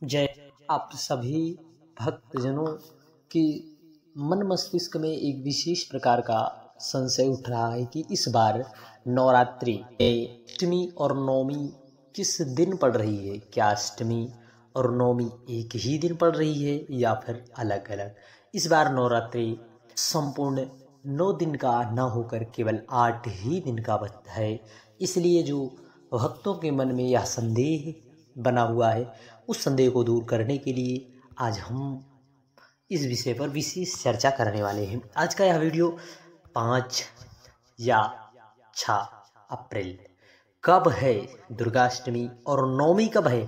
जय। आप सभी भक्तजनों की मन मस्तिष्क में एक विशेष प्रकार का संशय उठ रहा है कि इस बार नवरात्रि अष्टमी और नवमी किस दिन पड़ रही है। क्या अष्टमी और नवमी एक ही दिन पड़ रही है या फिर अलग अलग। इस बार नवरात्रि संपूर्ण 9 दिन का न होकर केवल 8 ही दिन का है। इसलिए जो भक्तों के मन में यह संदेह बना हुआ है, उस संदेह को दूर करने के लिए आज हम इस विषय पर विशेष चर्चा करने वाले हैं। आज का यह वीडियो 5 या 6 अप्रैल कब है दुर्गाष्टमी और नवमी कब है,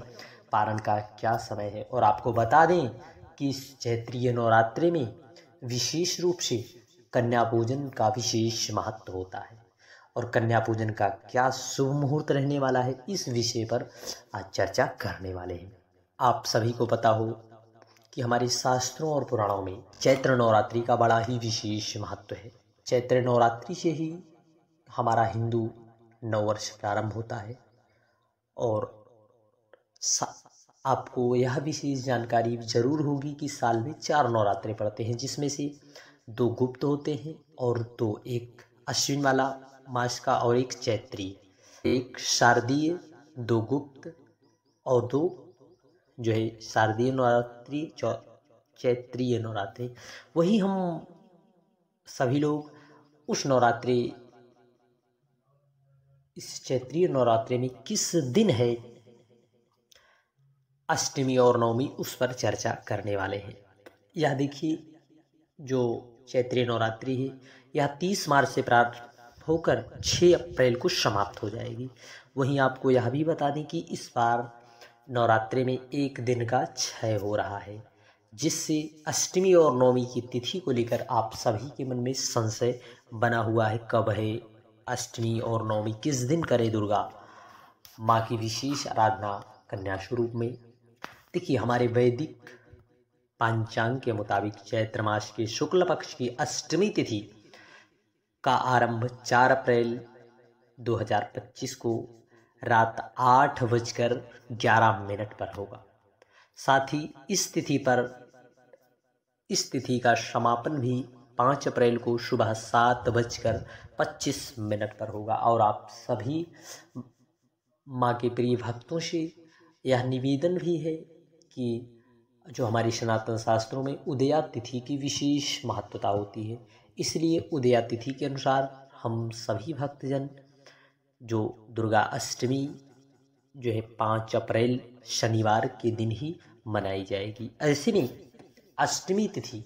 पारण का क्या समय है। और आपको बता दें कि इस चैत्रीय नवरात्रि में विशेष रूप से कन्या पूजन का विशेष महत्व होता है और कन्या पूजन का क्या शुभ मुहूर्त रहने वाला है, इस विषय पर आज चर्चा करने वाले हैं। आप सभी को पता हो कि हमारे शास्त्रों और पुराणों में चैत्र नवरात्रि का बड़ा ही विशेष महत्व है। चैत्र नवरात्रि से ही हमारा हिंदू नववर्ष प्रारंभ होता है और आपको यह विशेष जानकारी जरूर होगी कि साल में 4 नवरात्रे पड़ते हैं, जिसमें से 2 गुप्त होते हैं और 2 एक अश्विन वाला मास का और एक चैत्रीय, एक शारदीय, 2 गुप्त और 2 जो है शारदीय नवरात्रि चैत्रीय नवरात्रि। वही हम सभी लोग उस नवरात्रि इस चैत्रीय नवरात्रि में किस दिन है अष्टमी और नवमी, उस पर चर्चा करने वाले हैं। यह देखिए, जो चैत्रीय नवरात्रि है यह 30 मार्च से प्रारंभ होकर 6 अप्रैल को समाप्त हो जाएगी। वहीं आपको यह भी बता दें कि इस बार नवरात्रि में एक दिन का क्षय हो रहा है, जिससे अष्टमी और नवमी की तिथि को लेकर आप सभी के मन में संशय बना हुआ है। कब है अष्टमी और नवमी, किस दिन करे दुर्गा माँ की विशेष आराधना कन्या स्वरूप में। देखिए, हमारे वैदिक पंचांग के मुताबिक चैत्र मास के शुक्ल पक्ष की अष्टमी तिथि का आरंभ 4 अप्रैल 2025 को रात 8:11 पर होगा। साथ ही इस तिथि का समापन भी 5 अप्रैल को सुबह 7:25 पर होगा। और आप सभी माँ के प्रिय भक्तों से यह निवेदन भी है कि जो हमारी सनातन शास्त्रों में उदया तिथि की विशेष महत्वता होती है, इसलिए उदया तिथि के अनुसार हम सभी भक्तजन जो दुर्गा अष्टमी जो है 5 अप्रैल शनिवार के दिन ही मनाई जाएगी। ऐसे में अष्टमी तिथि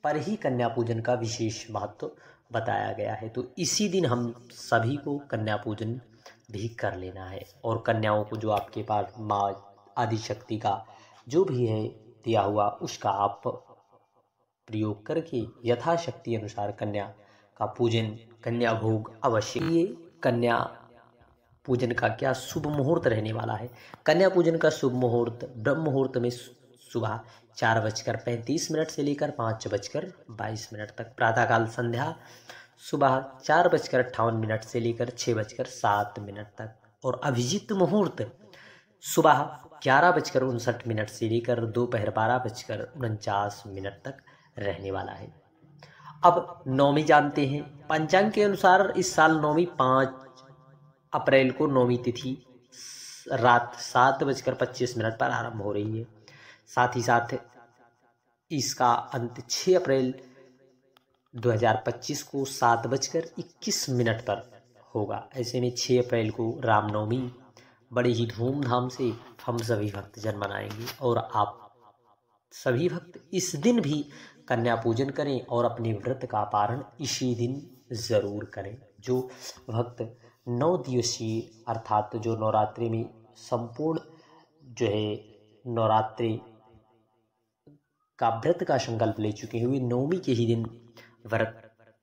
पर ही कन्या पूजन का विशेष महत्व बताया गया है, तो इसी दिन हम सभी को कन्या पूजन भी कर लेना है। और कन्याओं को जो आपके पास माँ आदिशक्ति का जो भी है दिया हुआ, उसका आप प्रयोग करके यथाशक्ति अनुसार कन्या का पूजन, कन्या भोग अवश्य। ये कन्या पूजन का क्या शुभ मुहूर्त रहने वाला है। कन्या पूजन का शुभ मुहूर्त ब्रह्म मुहूर्त में सुबह 4:35 से लेकर 5:22 तक, प्रातःकाल संध्या सुबह 4:58 से लेकर 6:07 तक, और अभिजीत मुहूर्त सुबह 11:59 से लेकर दोपहर 12:49 तक रहने वाला है। अब नवमी जानते हैं। पंचांग के अनुसार इस साल नवमी 5 अप्रैल को नवमी तिथि रात 7:25 पर आरंभ हो रही है। साथ ही साथ इसका अंत 6 अप्रैल 2025 को 7:21 पर होगा। ऐसे में 6 अप्रैल को रामनवमी बड़े ही धूमधाम से हम सभी भक्तजन मनाएंगे। और आप सभी भक्त इस दिन भी कन्या पूजन करें और अपने व्रत का पारण इसी दिन जरूर करें। जो भक्त 9 दिवसीय अर्थात जो नवरात्रि में संपूर्ण जो है नवरात्रि का व्रत का संकल्प ले चुके हैं, वे नवमी के ही दिन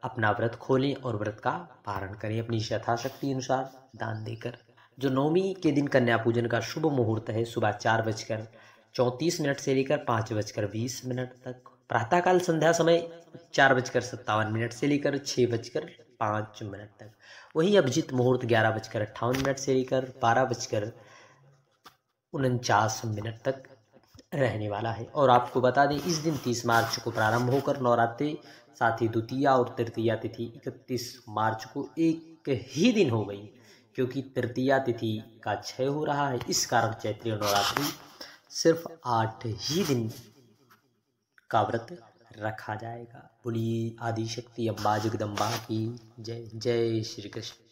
अपना व्रत खोलें और व्रत का पारण करें अपनी यथाशक्ति अनुसार दान देकर। जो नवमी के दिन कन्या पूजन का शुभ मुहूर्त है सुबह 4:34 से लेकर 5:20 तक, प्रातःकाल संध्या समय 4:57 से लेकर 6:05 तक। वहीं अभिजीत मुहूर्त 11:58 से लेकर 12:49 तक। रहने वाला है। और आपको बता दें इस दिन 30 मार्च को प्रारंभ होकर नवरात्रि, साथ ही द्वितीया और तृतीया तिथि 31 मार्च को एक ही दिन हो गई, क्योंकि तृतीया तिथि का क्षय हो रहा है। इस कारण चैत्रीय नवरात्रि सिर्फ 8 ही दिन का व्रत रखा जाएगा। बोलिए आदिशक्ति अम्बा जगदम्बा की जय। जय श्री कृष्ण।